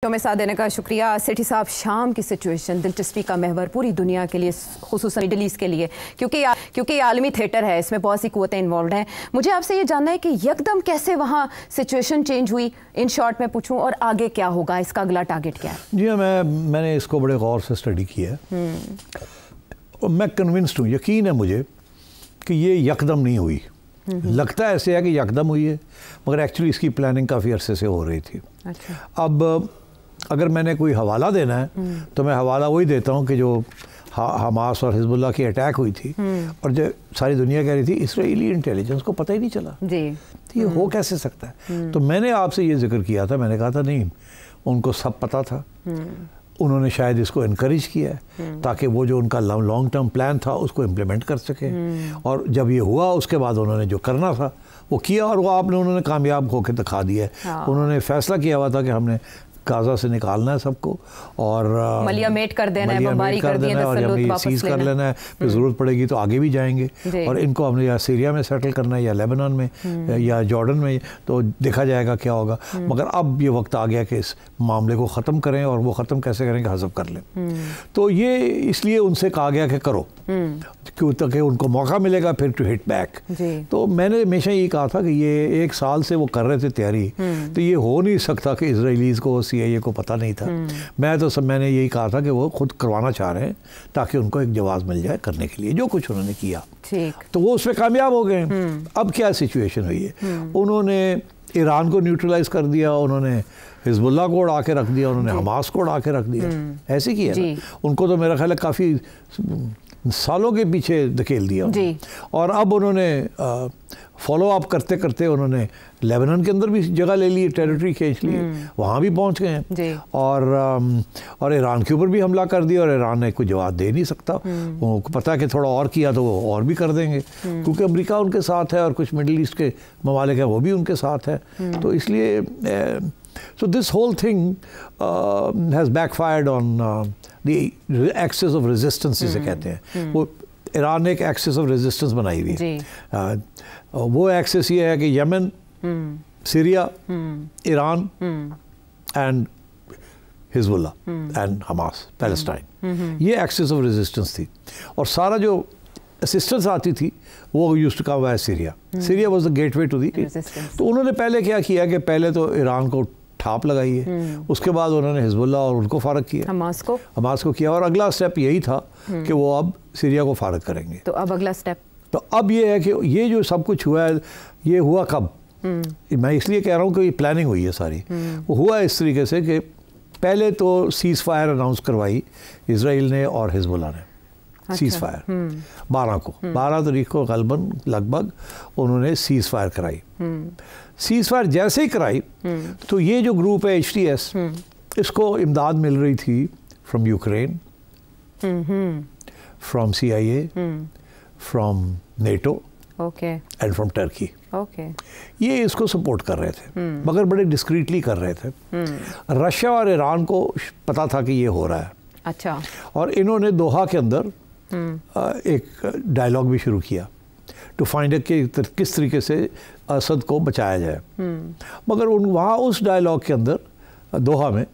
Show में साथ देने का शुक्रिया। सेठी साहब, शाम की सिचुएशन दिलचस्पी का महवर पूरी दुनिया के लिए, खुसूसन मिडल ईस्ट के लिए, क्योंकि आलमी थिएटर है, इसमें बहुत सी कुव्वतें इन्वॉल्व हैं। मुझे आपसे ये जानना है कि यकदम कैसे वहाँ सिचुएशन चेंज हुई, इन शॉर्ट में पूछूं, और आगे क्या होगा, इसका अगला टारगेट क्या है? जी हाँ, मैंने इसको बड़े गौर से स्टडी किया है और मैं कन्विंस्ड हूँ, यकीन है मुझे कि ये यकदम नहीं हुई। लगता ऐसे है कि यकदम हुई है, मगर एक्चुअली इसकी प्लानिंग काफ़ी अरसे से हो रही थी। अच्छा। अब अगर मैंने कोई हवाला देना है तो मैं हवाला वही देता हूँ कि जो हमास और हिजबुल्लाह की अटैक हुई थी और जो सारी दुनिया कह रही थी इसराइली इंटेलिजेंस को पता ही नहीं चला जी। तो ये हो कैसे सकता है। तो मैंने आपसे ये जिक्र किया था, मैंने कहा था नहीं, उनको सब पता था, उन्होंने शायद इसको इनकरेज किया है ताकि वो जो उनका लॉन्ग टर्म प्लान था उसको इम्प्लीमेंट कर सके। और जब ये हुआ उसके बाद उन्होंने जो करना था वो किया और वो उन्होंने कामयाब होकर दिखा दिया है। हाँ। उन्होंने फैसला किया हुआ था कि हमने गाजा से निकालना है सबको और मलियामेट कर देना है, बमबारी कर देना है और हमें सीज कर लेना है, फिर ज़रूरत पड़ेगी तो आगे भी जाएंगे और इनको हमने या सीरिया में सेटल करना है या लेबनान में या जॉर्डन में, तो देखा जाएगा क्या होगा। मगर अब ये वक्त आ गया कि इस मामले को ख़त्म करें और वो ख़त्म कैसे करेंगे, हज़म कर लें। तो ये इसलिए उनसे कहा गया कि करो, क्यों ताकि उनको मौका मिलेगा फिर टू हिट बैक। तो मैंने हमेशा ये कहा था कि ये 1 साल से वो कर रहे थे तैयारी, तो ये हो नहीं सकता कि इसराइलीज़ को CIA को पता नहीं था। मैंने यही कहा था कि वो खुद करवाना चाह रहे हैं ताकि उनको एक जवाब मिल जाए करने के लिए जो कुछ उन्होंने किया। तो वो उसमें कामयाब हो गए। अब क्या सिचुएशन हुई है, उन्होंने ईरान को न्यूट्रलाइज कर दिया, उन्होंने हिजबुल्लाह को उड़ा के रख दिया, उन्होंने हमास को उड़ा के रख दिया। ऐसे किया ना? उनको तो मेरा ख्याल है काफ़ी सालों के पीछे धकेल दिया और अब उन्होंने फॉलो अप करते करते उन्होंने लेबनान के अंदर भी जगह ले ली, टेरिटरी खींच ली, वहाँ भी पहुँच गए हैं और ईरान के ऊपर भी हमला कर दिया और ईरान ने कोई जवाब दे नहीं सकता। उनको पता है कि थोड़ा और किया तो वो और भी कर देंगे, क्योंकि अमेरिका उनके साथ है और कुछ मिडिल ईस्ट के ममालिक हैं वो भी उनके साथ है। तो इसलिए so this whole thing has backfired on the axis of resistance जिसे कहते हैं। वो ईरान ने एक एक्सिस ऑफ रेजिस्टेंस बनाई हुई है। वो एक्सिस ये है कि Yemen, Syria, Iran and Hezbollah and Hamas, Palestine, ये एक्सिस ऑफ रेजिस्टेंस थी। और सारा जो असिस्टेंस आती थी वो used to come by Syria. Syria was the gateway to the. तो उन्होंने पहले क्या किया कि पहले तो ईरान को ठाप लगाई है, उसके बाद उन्होंने हिजबुल्लाह और उनको फारग किया, हमास को किया, और अगला स्टेप यही था कि वो अब सीरिया को फारग करेंगे। तो अब अगला स्टेप, तो अब ये है कि ये जो सब कुछ हुआ है, ये हुआ कब? मैं इसलिए कह रहा हूँ कि ये प्लानिंग हुई है सारी। वो हुआ इस तरीके से कि पहले तो सीज़ फायर अनाउंस करवाई इसराइल ने और हिजबुल्लाह ने। सीज़ फायर 12 तारीख को गलबन लगभग उन्होंने सीज़ फायर कराई। सीज़ फायर जैसे ही कराई तो ये जो ग्रुप है HTS, इसको इमदाद मिल रही थी from Ukraine, from CIA, from NATO and from Turkey. ये इसको सपोर्ट कर रहे थे, मगर बड़े डिस्क्रीटली कर रहे थे। रशिया और ईरान को पता था कि ये हो रहा है। अच्छा। और इन्होंने दोहा के अंदर एक डायलॉग भी शुरू किया टू फाइंड कि किस तरीके से असद को बचाया जाए। मगर वहाँ उस डायलॉग के अंदर दोहा में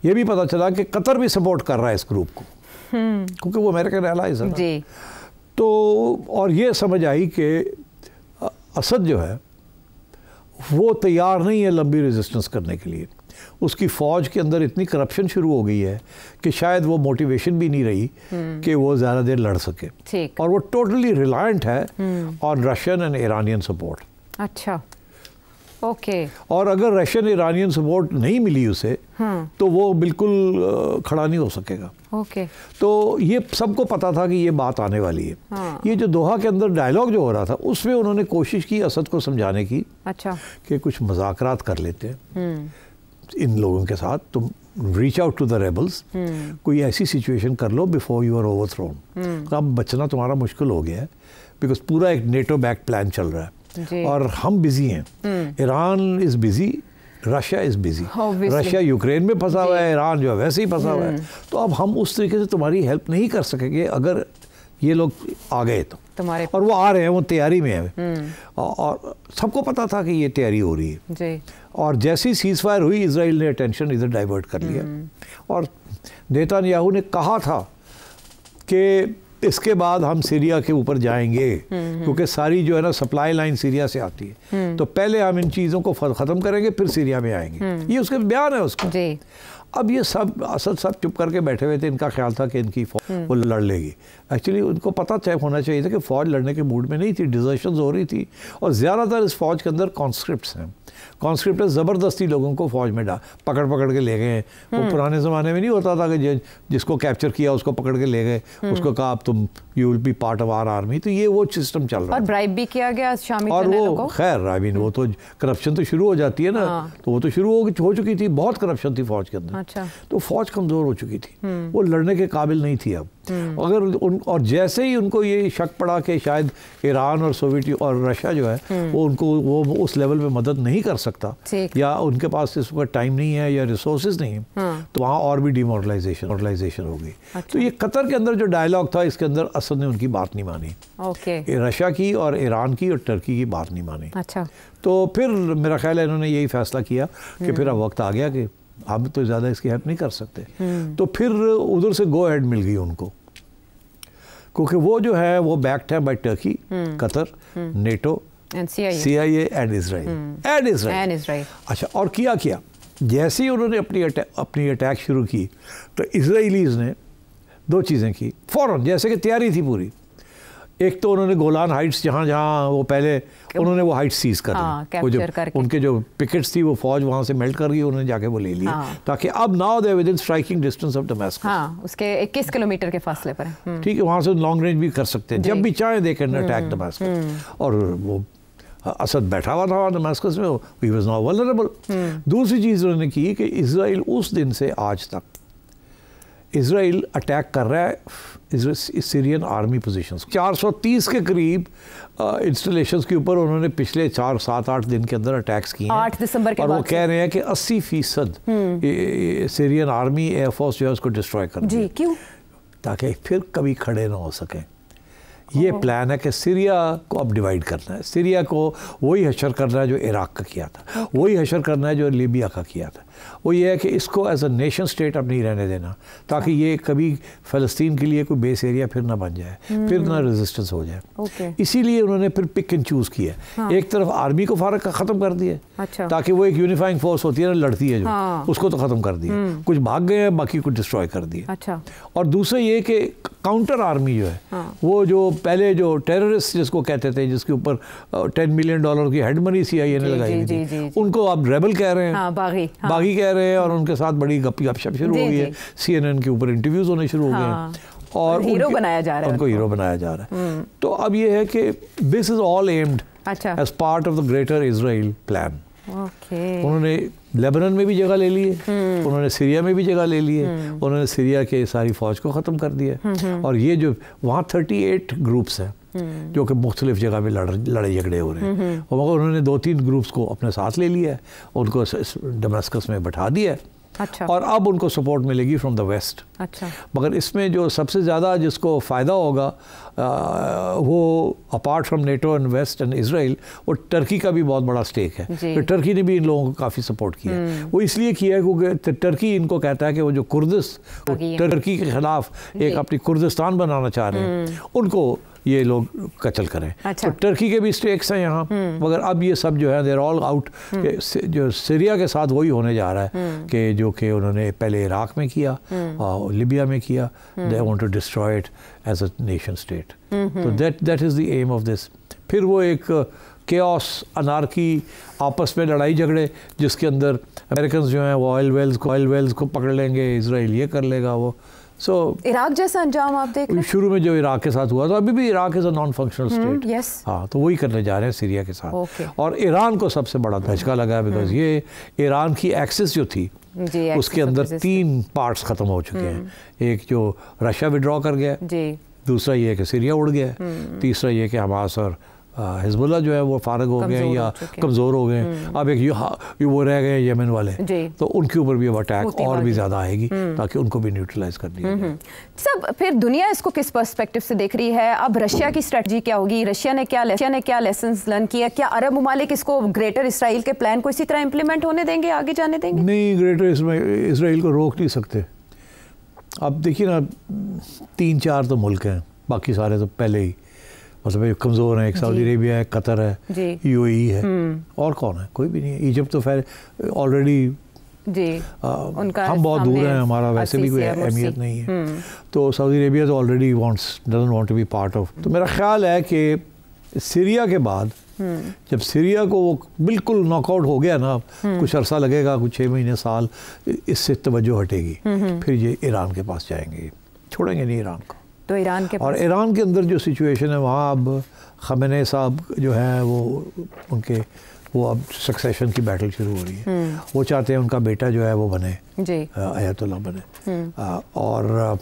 ये भी पता चला कि कतर भी सपोर्ट कर रहा है इस ग्रुप को, क्योंकि वो अमेरिकन एलाइज है। तो और ये समझ आई कि असद जो है वो तैयार नहीं है लंबी रेजिस्टेंस करने के लिए। उसकी फ़ौज के अंदर इतनी करप्शन शुरू हो गई है कि शायद वो मोटिवेशन भी नहीं रही कि वो ज़्यादा देर लड़ सके, और वो टोटली रिलायंट है on Russian and Iranian support. अच्छा, और अगर रशियन ईरानियन सपोर्ट नहीं मिली उसे तो वो बिल्कुल खड़ा नहीं हो सकेगा। तो ये सबको पता था कि ये बात आने वाली है। ये जो दोहा के अंदर डायलॉग जो हो रहा था उसमें उन्होंने कोशिश की असद को समझाने की। अच्छा। कि कुछ मज़ाकरात कर लेते हैं इन लोगों के साथ, तुम reach out to the rebels, कोई ऐसी सिचुएशन कर लो बिफोर यू आर ओवरथ्रोन। अब बचना तुम्हारा मुश्किल हो गया है, बिकॉज पूरा एक NATO बैक प्लान चल रहा है और हम बिजी हैं। Iran is busy, Russia is busy. Russia Ukraine में फंसा हुआ है, ईरान जो है वैसे ही फंसा हुआ है। तो अब हम उस तरीके से तुम्हारी हेल्प नहीं कर सकेंगे अगर ये लोग आ गए तो। तुम्हारे और वो आ रहे हैं, वो तैयारी में है और सबको पता था कि ये तैयारी हो रही है। और जैसी सीज फायर हुई इजराइल ने अटेंशन इधर डाइवर्ट कर लिया और नेतन्याहू ने कहा था कि इसके बाद हम सीरिया के ऊपर जाएंगे क्योंकि सारी जो है ना सप्लाई लाइन सीरिया से आती है, तो पहले हम इन चीज़ों को ख़त्म करेंगे फिर सीरिया में आएंगे। ये उसके बयान है उसका। अब ये सब असद सब चुप करके बैठे हुए थे, इनका ख्याल था कि इनकी फौज वो लड़ लेगी। एक्चुअली उनको पता होना चाहिए था कि फ़ौज लड़ने के मूड में नहीं थी, डिजर्शंस हो रही थी और ज़्यादातर इस फौज के अंदर कॉन्स्क्रिप्ट्स हैं। कॉन्स्क्रिप्ट ज़बरदस्ती लोगों को फौज में पकड़ के ले गए। वो पुराने ज़माने में नहीं होता था कि जिसको कैप्चर किया उसको पकड़ के ले गए, उसको कहा अब तुम you will be part of our army. तो ये वो सिस्टम चल रहा है और ब्राइब भी किया गया शामिल और वो खैर आई मीन वो तो करप्शन तो शुरू हो जाती है ना। तो वो तो शुरू हो चुकी थी, बहुत करप्शन थी फौज के अंदर। अच्छा। तो फौज कमज़ोर हो चुकी थी, वो लड़ने के काबिल नहीं थी अब। अगर और जैसे ही उनको ये शक पड़ा कि शायद ईरान और सोवियत और रशिया जो है वो उनको वो उस लेवल पे मदद नहीं कर सकता या उनके पास इस वक्त टाइम नहीं है या रिसोर्सेज नहीं है, तो वहाँ और भी डिमोरलाइजेशन हो गई। तो ये कतर के अंदर जो डायलॉग था इसके अंदर असद ने उनकी बात नहीं मानी, रशिया की और ईरान की और टर्की की बात नहीं मानी। अच्छा। तो फिर मेरा ख्याल है इन्होंने यही फैसला किया कि फिर अब वक्त आ गया कि हम तो ज़्यादा इसकी हेल्प नहीं कर सकते। तो फिर उधर से गो अहेड मिल गई उनको, क्योंकि वो जो है वो बैक्ड है by Turkey, Qatar, NATO, CIA and Israel. अच्छा, और किया जैसे ही उन्होंने अपनी अटैक शुरू की तो इजराइलीज़ ने दो चीज़ें की फ़ौरन, जैसे कि तैयारी थी पूरी। एक तो उन्होंने गोलान हाइट्स जहाँ वो पहले उन्होंने वो हाइट्स सीज कर ली, वो जो उनके जो पिकेट्स थी वो फौज वहाँ से मेल्ट कर गई, उन्होंने जाके वो ले लिया ताकि अब now they with in striking distance of Damascus. उसके 21 किलोमीटर के फासले पर है। ठीक है, वहाँ से लॉन्ग रेंज भी कर सकते हैं, जब भी चाहे दे कैन अटैक दमास्कस। और वो असद बैठा हुआ था दमास्कस में, ही वाज नाउ वल्नरेबल। दूसरी चीज़ उन्होंने की कि इजराइल उस दिन से आज तक इजराइल अटैक कर रहा है सीरियन आर्मी पोजीशंस। 430 के करीब इंस्टॉलेशंस के ऊपर उन्होंने पिछले 4-7-8 दिन के अंदर अटैक्स किए हैं। 8 दिसंबर के और वो कह रहे हैं कि 80% सीरियन आर्मी एयरफोर्स जो है उसको डिस्ट्रॉय कर दिया। क्यों? ताकि फिर कभी खड़े ना हो सकें। ये प्लान है कि सीरिया को अब डिवाइड करना है, सीरिया को वही हशर करना है जो इराक का किया था, वही हशर करना है जो लीबिया का किया था। वो ये है कि इसको एज अ नेशन स्टेट अब नहीं रहने देना, ताकि ये कभी फ़लस्तीन के लिए कोई बेस एरिया फिर ना बन जाए, फिर ना रेजिस्टेंस हो जाए। इसीलिए उन्होंने फिर पिक एंड चूज़ किया। एक तरफ आर्मी को ख़त्म कर दिया, ताकि वो एक यूनिफाइंग फोर्स होती है ना, लड़ती है जो, उसको तो ख़त्म कर दिया, कुछ भाग गए हैं, बाकी को डिस्ट्रॉय कर दिया। और दूसरा ये कि काउंटर आर्मी जो है वो जो पहले जो टेररिस्ट जिसको कहते थे, जिसके ऊपर $10 मिलियन की हेड मनी CIA ने लगाई हुई थी, उनको अब रेबल कह रहे हैं, बागी कह रहे हैं, और उनके साथ बड़ी गपशप शुरू हो गई है। CNN के ऊपर इंटरव्यूज होने शुरू हो गए हैं और हीरो बनाया जा रहा है, उनको हीरो बनाया जा रहा है। तो अब ये है कि this is all aimed as part of the greater Israel plan. उन्होंने लेबनान में भी जगह ले ली है, उन्होंने सीरिया में भी जगह ले ली है, उन्होंने सीरिया के सारी फौज को ख़त्म कर दिया। और ये जो वहाँ 38 ग्रुप्स हैं जो कि मुख्तलिफ जगह में लड़ाई झगड़े हो रहे हैं, और मगर उन्होंने 2-3 ग्रुप्स को अपने साथ ले लिया है, उनको दमास्कस में बैठा दिया है। अच्छा। और अब उनको सपोर्ट मिलेगी फ्रॉम द वेस्ट। अच्छा। मगर इसमें जो सबसे ज़्यादा जिसको फ़ायदा होगा वो apart from NATO and West and Israel, वो टर्की का भी बहुत बड़ा स्टेक है। तो टर्की ने भी इन लोगों को काफ़ी सपोर्ट किया है। वो इसलिए किया है क्योंकि टर्की इनको कहता है कि वो जो टर्की के ख़िलाफ़ एक अपनी कुर्दिस्तान बनाना चाह रहे हैं, उनको ये लोग कचल करें। अच्छा। तो टर्की के भी स्टेक्स हैं यहाँ, मगर अब ये सब जो है देर ऑल आउट। जो सीरिया के साथ वही होने जा रहा है कि जो कि उन्होंने पहले इराक में किया और लिबिया में किया, they want to destroy it as a nation state. तो that is the aim of this. फिर वो एक केओस, अनार्की, आपस में लड़ाई झगड़े, जिसके अंदर अमेरिकन जो हैं वो ऑयल वेल्स को पकड़ लेंगे, इजराइल ये कर लेगा वो। इराक जैसा अंजाम आप देख रहे हैं। शुरू में जो इराक के साथ हुआ था, अभी भी Iraq is a non functional state. हाँ, तो वही करने जा रहे हैं सीरिया के साथ। और ईरान को सबसे बड़ा धचका लगा बिकॉज ये ईरान की एक्सेस जो थी उसके अंदर 3 पार्ट्स खत्म हो चुके हैं। एक जो रशिया विड्रॉ कर गया, दूसरा ये कि सीरिया उड़ गया, तीसरा ये कि हमास और हिजबुल्लाह जो है वो फारग हो गए या कमज़ोर हो गए। अब एक वो रह गए यमन वाले, तो उनके ऊपर भी अब अटैक और भी ज़्यादा आएगी ताकि उनको भी न्यूट्रलाइज कर दिया जाए। सब फिर दुनिया इसको किस पर्सपेक्टिव से देख रही है? अब रशिया की स्ट्रेटजी क्या होगी? रशिया ने क्या लेसन्स लर्न किया? क्या अरब ममालिक इसको ग्रेटर इसराइल के प्लान को इसी तरह इम्प्लीमेंट होने देंगे, आगे जाने देंगे? नहीं, ग्रेटर इसराइल को रोक नहीं सकते। अब देखिए ना, 3-4 तो मुल्क हैं, बाकी सारे तो पहले ही मतलब कमज़ोर हैं। एक सऊदी अरेबिया है, कतर है, UAE है, और कौन है? कोई भी नहीं है। इजिप्ट तो फिर ऑलरेडी उनका हम बहुत दूर हैं, हमारा वैसे भी कोई अहमियत नहीं है। तो सऊदी अरेबिया तो already doesn't want to be part of. तो मेरा ख्याल है कि सीरिया के बाद जब सीरिया को वो बिल्कुल नॉकआउट हो गया ना, कुछ अरसा लगेगा, कुछ 6 महीने साल, इससे तवज्जो हटेगी, फिर ये ईरान के पास जाएंगे, छोड़ेंगे नहीं ईरान को। तो ईरान के और ईरान के अंदर जो सिचुएशन है वहाँ अब खमेनी साहब जो है वो अब सक्सेशन की बैटल शुरू हो रही है। वो चाहते हैं उनका बेटा जो है वो बने, अयतुल्लाह बने, और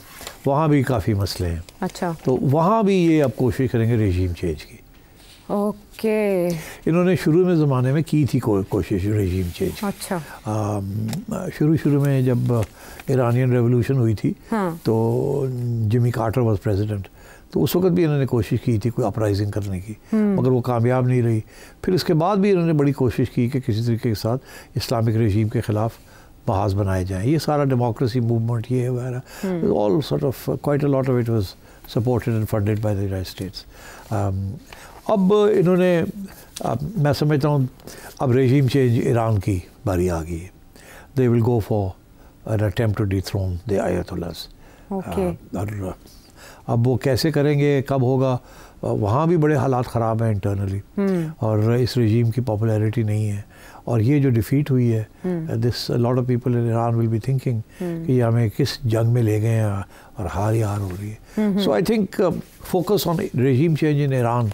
वहाँ भी काफ़ी मसले हैं। अच्छा, तो वहाँ भी ये अब कोशिश करेंगे रेजीम चेंज की। ओके, इन्होंने शुरू में ज़माने में की थी कोशिश रेजीम चेंज। अच्छा, शुरू में जब ईरानियन रेवोल्यूशन हुई थी, तो जिमी कार्टर वाज प्रेसिडेंट, तो उस वक्त भी इन्होंने कोशिश की थी कोई अपराइजिंग करने की, मगर वो कामयाब नहीं रही। फिर इसके बाद भी इन्होंने बड़ी कोशिश की कि किसी तरीके के साथ इस्लामिक रेजीम के ख़िलाफ़ बहास बनाए जाएँ। ये सारा डेमोक्रेसी मूवमेंट ये वगैरह, all sort of quite a lot of it was supported and funded by the United states. अब इन्होंने मैं समझता हूँ अब रेजीम चेंज ईरान की बारी आ गई है। They will go for an attempt to dethrone the ayatollahs. और अब वो कैसे करेंगे, कब होगा, वहाँ भी बड़े हालात ख़राब हैं इंटरनली, और इस रेजीम की पॉपुलैरिटी नहीं है। और ये जो डिफीट हुई है, this lot of people in Iran will be thinking कि ये हमें किस जंग में ले गए हैं और हार ही हार हो रही है। So I think focus on regime change in Iran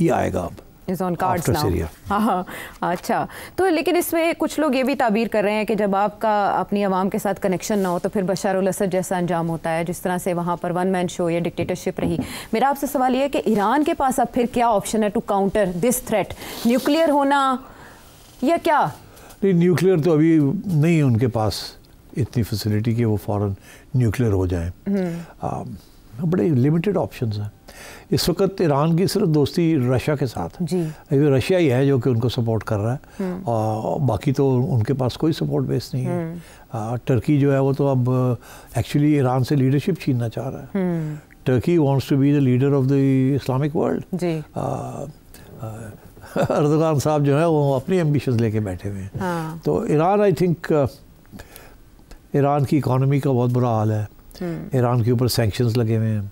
ये आएगा अब। Is on cards now. हाँ, अच्छा, तो लेकिन इसमें कुछ लोग ये भी ताबीर कर रहे हैं कि जब आपका अपनी आवाम के साथ कनेक्शन ना हो तो फिर बशार अल असद जैसा अंजाम होता है, जिस तरह से वहाँ पर वन मैन शो या डिक्टेटरशिप रही। मेरा आपसे सवाल ये है कि ईरान के पास अब फिर क्या ऑप्शन है to counter this threat? Nuclear होना या क्या? नहीं, न्यूक्लियर तो अभी नहीं है उनके पास इतनी फैसिलिटी कि वो फ़ौरन न्यूक्लियर हो जाए। बड़े लिमिटेड ऑप्शंस हैं इस वक्त। ईरान की सिर्फ दोस्ती रशिया के साथ है, रशिया ही है जो कि उनको सपोर्ट कर रहा है, और बाकी तो उनके पास कोई सपोर्ट बेस नहीं है। टर्की जो है वो तो अब एक्चुअली ईरान से लीडरशिप छीनना चाह रहा है। Turkey wants to be the leader of the Islamic world. Erdogan साहब जो है वो अपनी एम्बिशंस लेके बैठे हुए हैं। तो ईरान, आई थिंक ईरान की इकॉनमी का बहुत बुरा हाल है। ईरान के ऊपर सैंक्शंस लगे हुए हैं।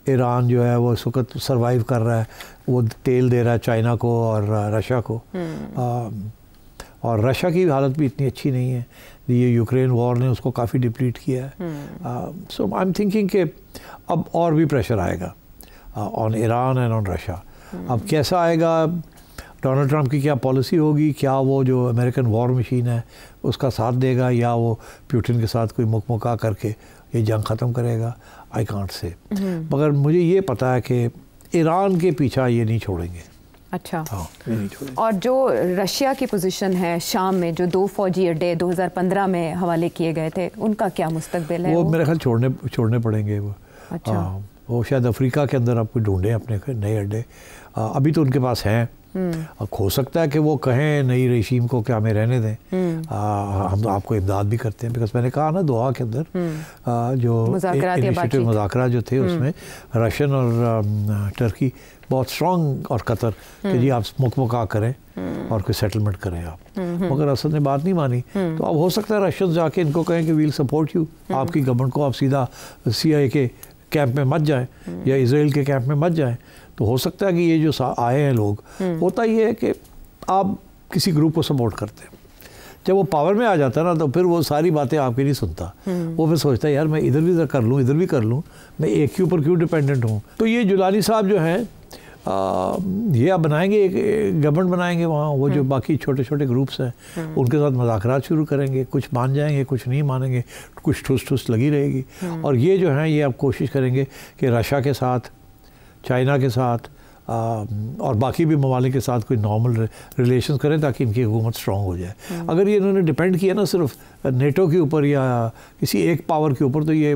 ईरान जो है वो इस वक्त सर्वाइव कर रहा है, वो तेल दे रहा है चाइना को और रशिया को, और रशिया की हालत भी इतनी अच्छी नहीं है। ये यूक्रेन वॉर ने उसको काफ़ी डिप्लीट किया है। सो आई एम थिंकिंग कि अब और भी प्रेशर आएगा on Iran and on Russia. अब कैसा आएगा, डोनाल्ड ट्रंप की क्या पॉलिसी होगी, क्या वो जो अमेरिकन वॉर मशीन है उसका साथ देगा, या वो पुतिन के साथ कोई मुकमुका करके ये जंग ख़त्म करेगा, आई कांट से। मगर मुझे ये पता है कि ईरान के पीछा ये नहीं छोड़ेंगे। अच्छा, हाँ, ये नहीं छोड़ेंगे। और जो रशिया की पोजीशन है शाम में, जो 2 फौजी अड्डे 2015 में हवाले किए गए थे, उनका क्या मुस्तकबिल है? वो मेरे ख्याल छोड़ने पड़ेंगे वो। अच्छा, वो शायद अफ्रीका के अंदर आपको ढूंढें अपने नए अड्डे। अभी तो उनके पास हैं। हो सकता है कि वो कहें नई रेशीम को कि हमें रहने दें, हम आपको इमदाद भी करते हैं। बिकॉज मैंने कहा ना दुआ के अंदर जो इनिशिएटिव मुज़ाकरा जो थे उसमें रशियन और टर्की बहुत स्ट्रॉन्ग, और कतर कि जी आप मुकमुका करें और कोई सेटलमेंट करें आप। मगर असद ने बात नहीं मानी। तो अब हो सकता है रशियन जाके इनको कहें कि वील सपोर्ट यू, आपकी गवर्नमेंट को आप सीधा CIA के कैंप में मत जाएं या इसराइल के कैंप में मत जाएं। तो हो सकता है कि ये जो आए हैं लोग, होता ये है कि आप किसी ग्रुप को सपोर्ट करते हैं, जब वो पावर में आ जाता है ना तो फिर वो सारी बातें आपकी नहीं सुनता। वो फिर सोचता है यार मैं इधर भी कर लूँ, इधर भी कर लूँ, मैं एक के ऊपर क्यों डिपेंडेंट हूँ। तो ये जुलानी साहब जो हैं ये अब बनाएंगे, एक गवर्नमेंट बनाएंगे वहाँ। वो जो बाकी छोटे छोटे ग्रुप्स हैं उनके साथ मुज़ाकरात शुरू करेंगे, कुछ मान जाएंगे, कुछ नहीं मानेंगे, कुछ ठुस लगी रहेगी। और ये जो हैं ये अब कोशिश करेंगे कि रशिया के साथ, चाइना के साथ और बाकी भी ममालिक के साथ कोई नॉर्मल रिलेशन करें ताकि इनकी हुकूमत स्ट्रॉन्ग हो जाए। अगर ये इन्होंने डिपेंड किया ना सिर्फ नेटो के ऊपर या किसी एक पावर के ऊपर, तो ये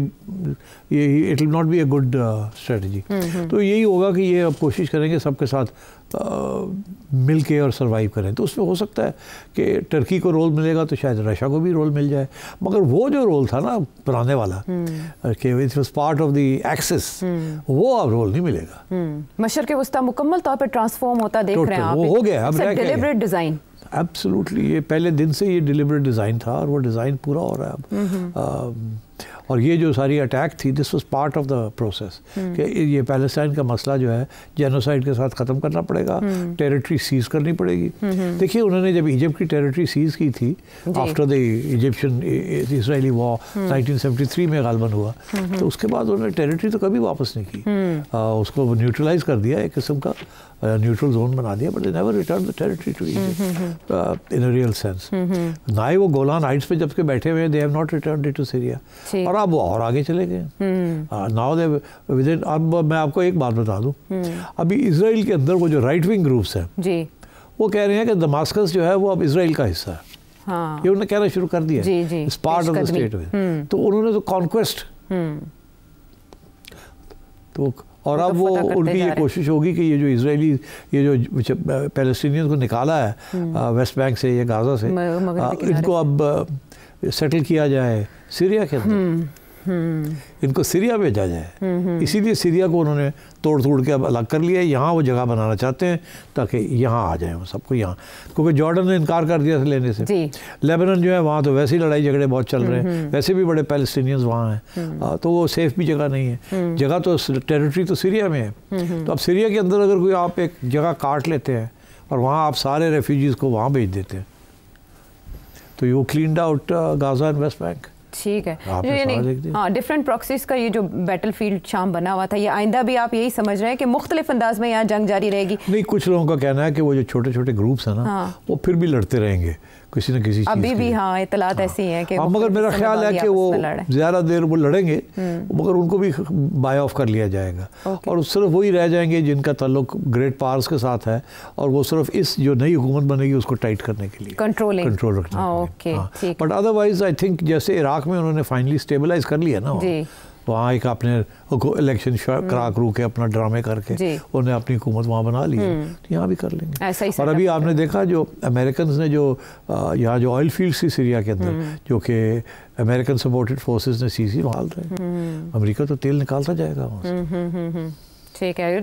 it will not be a good strategy. तो यही होगा कि ये अब कोशिश करेंगे सबके साथ मिल के और सर्वाइव करें। तो उसमें हो सकता है कि टर्की को रोल मिलेगा तो शायद रशिया को भी रोल मिल जाए, मगर वो जो रोल था ना पुराने वाला कि it was part of the axis, वो अब रोल नहीं मिलेगा। मशरक़ वस्ता मुकम्मल तौर पर ट्रांसफॉर्म होता देख रहे हैं आप। वो हो गया अब डिलिबरेट डिज़ाइन। एब्सोल्युटली, ये पहले दिन से ये डिलिबरेट डिज़ाइन था और वो डिज़ाइन पूरा हो रहा है अब। और ये जो सारी अटैक थी, this was part of the process कि ये पैलेस्टाइन का मसला जो है जेनोसाइड के साथ ख़त्म करना पड़ेगा, टेरिटरी सीज करनी पड़ेगी। देखिए उन्होंने जब इजिप्ट की टेरिटरी सीज की थी after the Egyptian Israeli war 1973 में गालबन हुआ, तो उसके बाद उन्होंने टेरिटरी तो कभी वापस नहीं की, उसको न्यूट्रलाइज कर दिया, एक किस्म का न्यूट्रल जोन बना दिया, but they never return the territory to Egypt in a real sense. ना ही वो गोलान हाइट्स पे जब के बैठे हुए हैं, they have not returned it to Syria, और अब वो और आगे चले गए। नाउ दे विदिन, अब मैं आपको एक बात बता दूं, अभी इजराइल के अंदर वो जो राइट विंग ग्रुप्स हैं जी, वो कह रहे हैं कि दमास्कस जो है वो अब इजराइल का हिस्सा है। हाँ। ये उन्होंने कहना शुरू कर दिया, it's part of the state. तो उन्होंने तो कॉन्क्वेस्ट, तो और अब वो उनकी ये कोशिश होगी कि ये जो इजरायली, ये जो पैलेस्टीनियंस को निकाला है वेस्ट बैंक से या गाजा से, इनको अब सेटल किया जाए सीरिया के अंदर, इनको सीरिया भेजा जाए। इसीलिए सीरिया को उन्होंने तोड़ के अब अलग कर लिया, यहाँ वो जगह बनाना चाहते हैं ताकि यहाँ आ जाए वो सबको यहाँ, क्योंकि जॉर्डन ने इनकार कर दिया था लेने से। लेबनान जो है वहाँ तो वैसे ही लड़ाई झगड़े बहुत चल रहे हैं, वैसे भी बड़े पैलेस्टीनियंस वहाँ हैं, तो वो सेफ भी जगह नहीं है। जगह तो टेरिटरी तो सीरिया में है, तो अब सीरिया के अंदर अगर कोई आप एक जगह काट लेते हैं और वहाँ आप सारे रेफ्यूजीज़ को वहाँ भेज देते हैं, तो you cleaned out Gaza and West Bank. ठीक है, हाँ, डिफरेंट प्रॉक्सीज का ये जो बैटल फील्ड शाम बना हुआ था, ये आइंदा भी आप यही समझ रहे हैं कि मुख्तलिफ अंदाज में यहाँ जंग जारी रहेगी? नहीं, कुछ लोगों का कहना है कि वो जो छोटे छोटे ग्रुप्स हैं ना, हाँ, वो फिर भी लड़ते रहेंगे किसी न किसी अभी भी। हाँ, इतलात ऐसी हैं कि मगर मेरा ख्याल है कि वो ज़्यादा देर वो लड़ेंगे, मगर उनको भी बाय ऑफ कर लिया जाएगा, और सिर्फ वही रह जाएंगे जिनका ताल्लुक ग्रेट पावर्स के साथ है, और वो सिर्फ इस जो नई हुकूमत बनेगी उसको टाइट करने के लिए, कंट्रोल रखने के लिए। बट अदरवाइज आई थिंक जैसे इराक में उन्होंने फाइनली स्टेबलाइज कर लिया ना, वहाँ एक आपने इलेक्शन करा करू के अपना ड्रामे करके उन्हें अपनी हुकूमत वहाँ बना ली, तो यहाँ भी कर लेंगे। और अभी आपने देखा जो अमेरिकन ने जो यहाँ जो ऑयल फील्ड्स थी सीरिया के अंदर, जो कि अमेरिकन सपोर्टेड फोर्सेस ने सीसी बहाल रहे, अमेरिका तो तेल निकालता जाएगा वहाँ से। ठीक है।